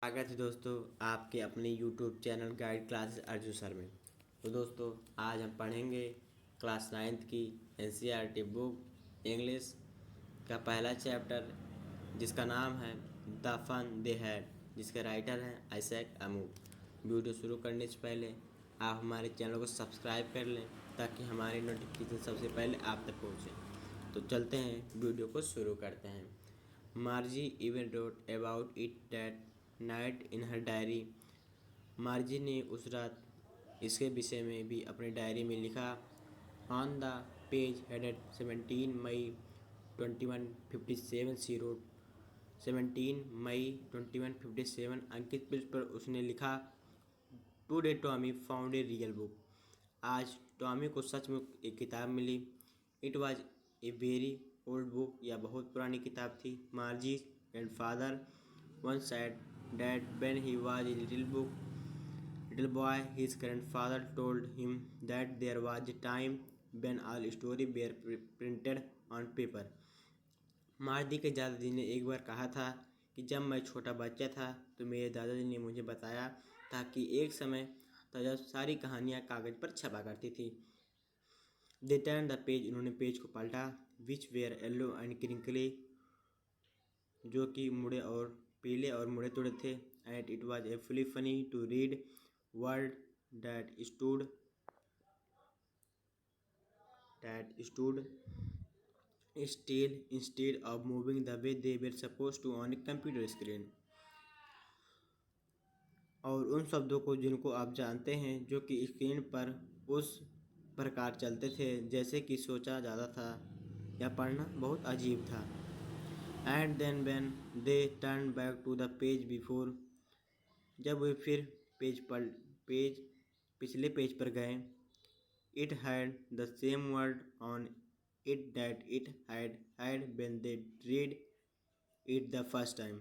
स्वागत है दोस्तों आपके अपने YouTube channel guide classes Arjun sir में। तो दोस्तों आज हम पढ़ेंगे क्लास 9th की NCERT बुक इंग्लिश का पहला चैप्टर जिसका नाम है द फन दे हैड, जिसके राइटर हैं आइजैक अमू। वीडियो शुरू करने से पहले आप हमारे चैनल को सब्सक्राइब कर लें ताकि हमारी नोटिफिकेशन सबसे पहले आप तक पहुँचे। तो चलते हैं, वीडियो को शुरू करते हैं। मार्जी even wrote about it that night in her diary. मार्जी ने उस रात इसके विषय में भी अपनी डायरी में लिखा। On the page headed 17 May 2157 she wrote 17 मई 2157 अंकित पृष्ठ पर उसने लिखा, today Tommy found a real book. आज टॉमी को सच में एक किताब मिली। It was a very old book, यह बहुत पुरानी किताब थी। Margie and father one said that when he was a little boy, his grandfather told him that there was a time when all stories were printed on paper. Mardi के दादाजी ने एक बार कहा था कि जब मैं छोटा बच्चा था तो मेरे दादाजी ने मुझे बताया था कि एक समय था जब सारी कहानियाँ कागज़ पर छपा करती थी। They turned the page, उन्होंने पेज को पलटा, which were yellow and crinkly, जो कि मुड़े और पीले और मुड़े तुड़े थे। And it was every funny to read word that stood still instead of moving the way they were suppose to on a computer screen. और उन शब्दों को जिनको आप जानते हैं जो कि स्क्रीन पर उस प्रकार चलते थे जैसे कि सोचा जाता था या पढ़ना बहुत अजीब था। And then when they turn back to the page before, जब वे फिर पिछले पेज पर गए, it had the same word on it that it had when they read it the first time,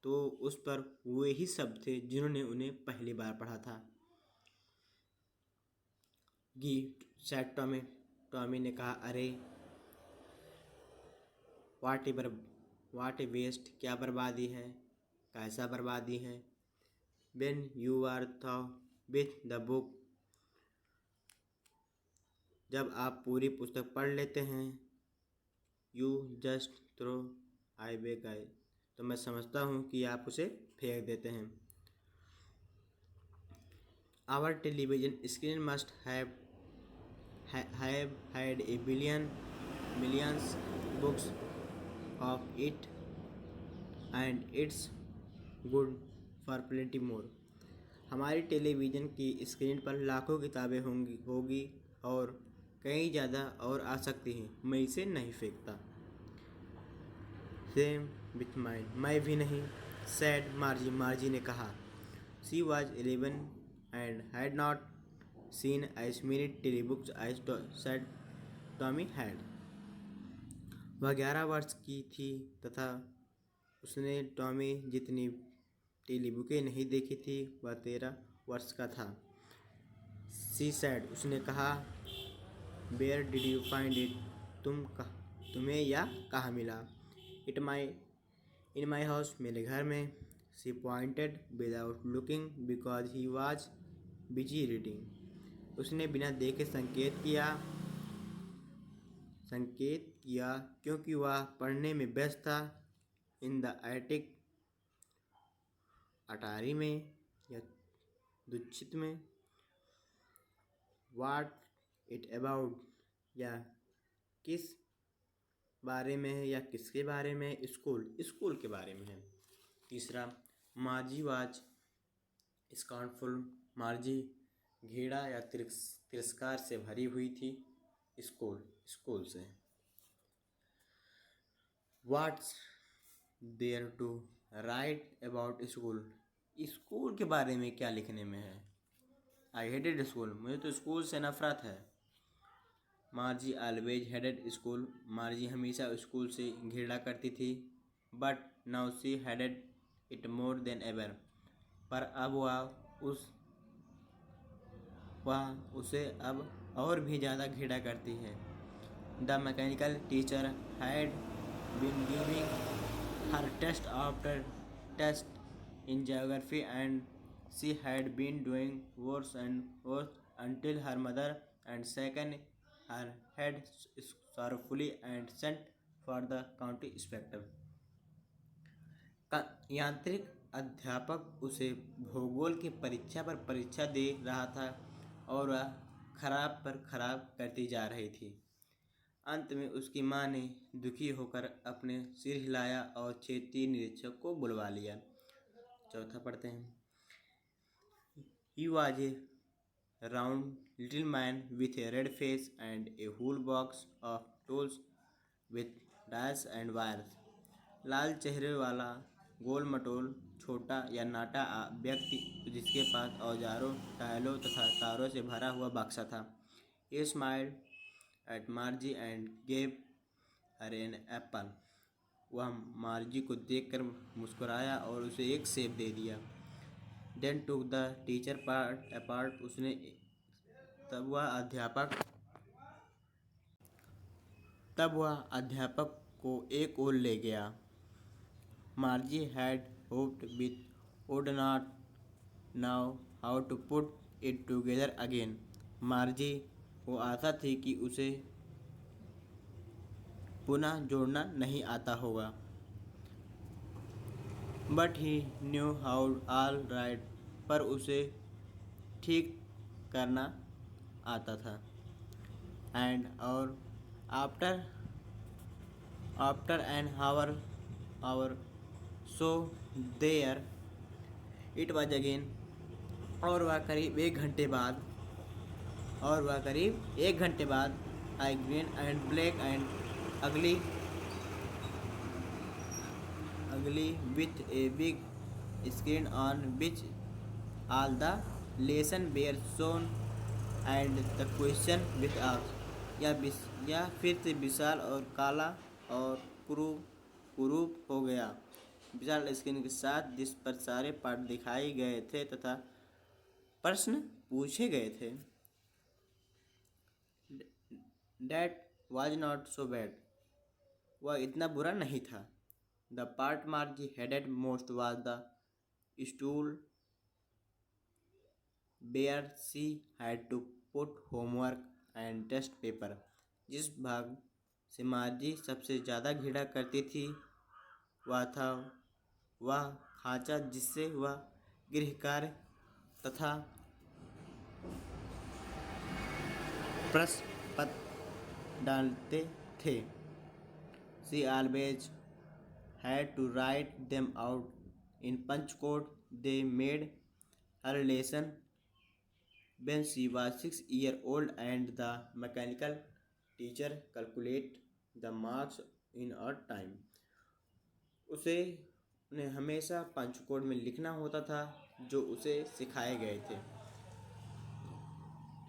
तो उस पर वे ही शब्द थे जिन्होंने उन्हें पहली बार पढ़ा था। गी सैड टॉमी ने कहा, अरे वाट ए वेस्ट, क्या बर्बादी है, कैसा बर्बादी है। When you are through with the book, जब आप पूरी पुस्तक पढ़ लेते हैं, you just throw away guys, तो मैं समझता हूँ कि आप उसे फेंक देते हैं। Our television screen must have had a millions books of it, and it's good for plenty more. हमारी टेलीविज़न की स्क्रीन पर लाखों किताबें होगी और कई ज़्यादा और आ सकती हैं, मैं इसे नहीं फेंकता। सेम विथ माइन, मैं भी नहीं। सैड मार्जी ने कहा। She was 11 and had not seen as many telebooks as said Tommy had. वह 11 वर्ष की थी तथा उसने टॉमी जितनी टेली बुकें नहीं देखी थी, वह 13 वर्ष का था। सी सैड, उसने कहा, where did you find it, तुम्हें यह कहाँ मिला। इन माई हाउस, मेरे घर में। She pointed without looking because he was busy reading, उसने बिना देखे संकेत किया क्योंकि वह पढ़ने में व्यस्त था। इन द एटिक, अटारी में या दुच्छित में। वाट इट अबाउट, या किस बारे में है या किसके बारे में। स्कूल के बारे में है। तीसरा, मार्जी वाज स्कॉर्नफुल, मार्जी घृणा या तिरस्कार से भरी हुई थी स्कूल से। What's there to write about school के बारे में क्या लिखने में है। आई हेटेड स्कूल, मुझे तो स्कूल से नफरत है। मार्जी ऑलवेज हेडेड स्कूल, मार्जी हमेशा स्कूल से घृणा करती थी। But now she headed it more than ever, पर अब वह उसे अब और भी ज़्यादा घृणा करती है। The mechanical teacher had been giving her test after test in geography, and she had been doing worse and worse until her mother and shaken her head sorrowfully and sent for the county inspector. यांत्रिक अध्यापक उसे भूगोल की परीक्षा पर परीक्षा दे रहा था और वह खराब पर खराब करती जा रही थी। अंत में उसकी माँ ने दुखी होकर अपने सिर हिलाया और क्षेत्रीय निरीक्षक को बुलवा लिया। चौथा पढ़ते हैं। He was a round little man with a red face and a whole box of tools with dies and wires. लाल चेहरे वाला गोल मटोल छोटा या नाटा व्यक्ति जिसके पास औजारों, टायलों तथा तारों से भरा हुआ बक्सा था। He smiled at Margie and gave her an apple. वह मार्जी को देखकर मुस्कुराया और उसे एक सेब दे दिया। Then took the teacher apart. तब वह अध्यापक को एक ओर ले गया। Margie had hoped with would not know how to put it together again. मार्जी को आशा थी कि उसे पुनः जोड़ना नहीं आता होगा। But he knew how all right. पर उसे ठीक करना आता था। And और after an hour so there it was again. और वह करीब एक घंटे बाद I green and black and ugly with a big screen on which all the lesson were shown and the question with asked. या फिर से विशाल और काला और कुरूप हो गया। विशाल स्क्रीन के साथ जिस पर सारे पाठ दिखाए गए थे तथा प्रश्न पूछे गए थे। That was not so bad. वह इतना बुरा नहीं था। The part Margie hated most was the stool where she had to put homework and test paper. जिस भाग से मार्जी सबसे ज़्यादा घृणा करती थी वह था वह खांचा जिससे वह गृह कार्य तथा प्रश्न पत्र डालते थे। She always had to write them out in punch code. They made her lesson when she was 6 years old, and the mechanical teacher calculate the marks in a time. उन्हें हमेशा पंच कोड में लिखना होता था जो उसे सिखाए गए थे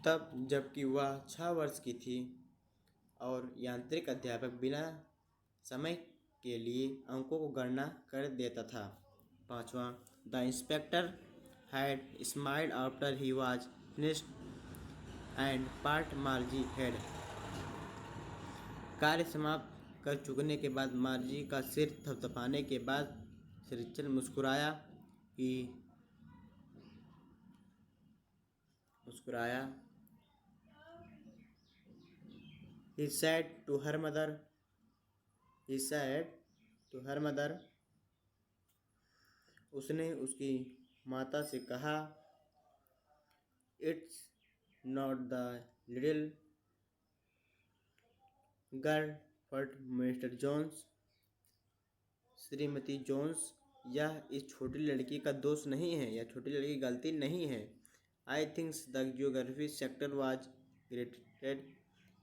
तब जबकि वह 6 वर्ष की थी और यांत्रिक अध्यापक बिना समय के लिए अंकों को गणना कर देता था। पांचवा, the inspector had smiled after he was finished and part मार्जी head. कार्य समाप्त कर चुकने के बाद मार्जी का सिर थपथपाने के बाद निरीक्षक मुस्कुराया। He said to her mother. उसने उसकी माता से कहा, It's not the little girl but Mr. Jones. श्रीमती जोन्स, यह इस छोटी लड़की का दोष नहीं है, यह छोटी लड़की की गलती नहीं है। I think the geography sector was created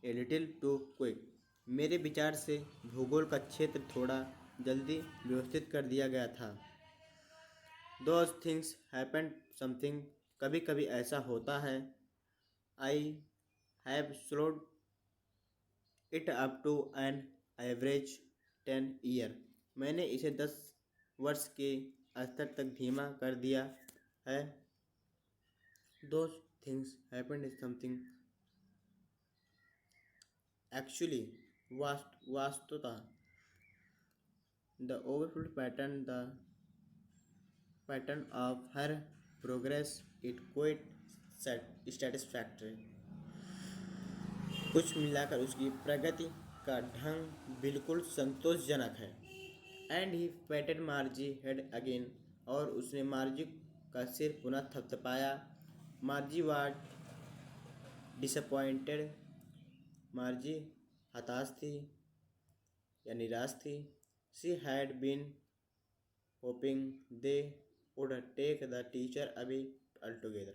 a little too quick. मेरे विचार से भूगोल का क्षेत्र थोड़ा जल्दी व्यवस्थित कर दिया गया था। Those things happen something. कभी कभी ऐसा होता है। I have slowed it up to an average 10 year. मैंने इसे 10 वर्ष के स्तर तक धीमा कर दिया है। Those things happen something. Actually, वास्तुतः the overflow pattern, the pattern of her progress it quite satisfactory. कुछ मिलाकर उसकी प्रगति का ढंग बिल्कुल संतोषजनक है. And he patted Margie head again, और उसने मार्जी का सिर पुनः थपथपाया. मार्जी वाज डिसअपॉइंटेड. मार्जी हताश थी या निराश थी. She had been hoping they would take the teacher away altogether.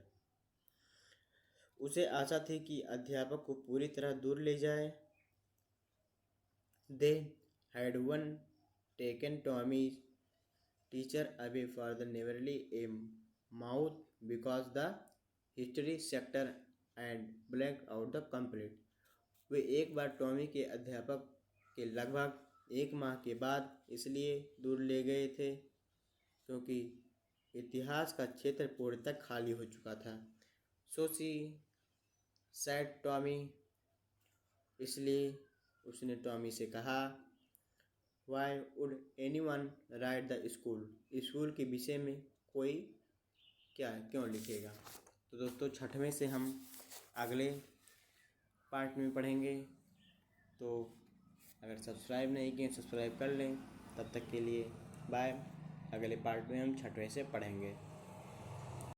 उसे आशा थी कि अध्यापक को पूरी तरह दूर ले जाए. They had one taken Tommy's teacher away for the nearly a month because the history sector and blanked out the complete. वे एक बार टॉमी के अध्यापक के लगभग एक माह के बाद इसलिए दूर ले गए थे क्योंकि इतिहास का क्षेत्र पूर्णतः खाली हो चुका था. सोची सैड टॉमी, इसलिए उसने टॉमी से कहा. Why would anyone right the school के विषय में कोई क्यों लिखेगा. तो दोस्तों, छठवें से हम अगले पार्ट में पढ़ेंगे. तो अगर सब्सक्राइब नहीं किए सब्सक्राइब कर लें. तब तक के लिए बाय. अगले पार्ट में हम छठवें से पढ़ेंगे.